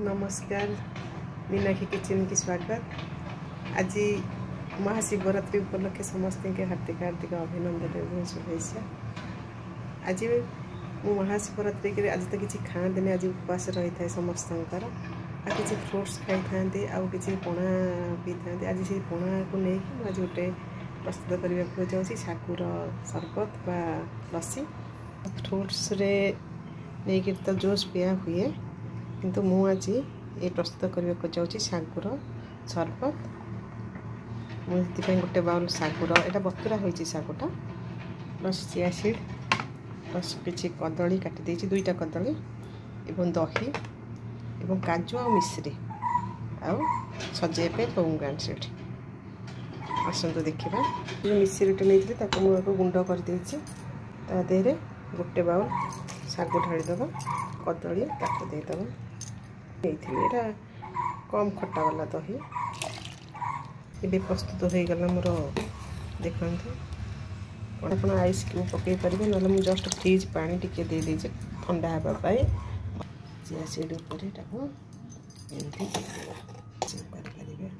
नमस्कार, मीनाक्षी किचन की स्वागत। आज महाशिवरात्रि उपलक्षे समस्त के हार्दिक हार्दिक अभिनंदन एवं शुभेच्छा। आज महाशिवरात्रि के आज तो किसी खाते आज उपवास रही था समस्त किसी फ्रुट्स खाई था आउ कि पणा पी था। आज से पणा को लेकिन आज गोटे प्रस्तुत करने को जाऊँगी सागुर सरबत बा लस्सी। फ्रुट्स रे नहीं तो जूस पिया हुए किंतु मु आज ये प्रस्तुत करने को जाऊँगी सागुर सरबत। मुझे गोटे बाउल सागुर एटा बतुरा होती सागुटा प्लस चिया सीड प्लस किसी कदली काटी दुईटा कदली एवं दही एवं काजू आ मिश्री आउ सजाइबे पोमग्रानेट सीड। आसतु देखा जो मिश्रीटे नहीं मुझे गुंड कर देहरे गोटे बाउल सागु ढालीदबा कदली ताको देदबा ये कम खट्टा वाला दही ये प्रस्तुत हो गला मोर। देखते आप आइस क्यूब पकई पारे ना मुझे जस्ट फ्रिज पानी टिके दे दीजिए ठंडा हाँपाई चिया सीड उपर एमती पारे।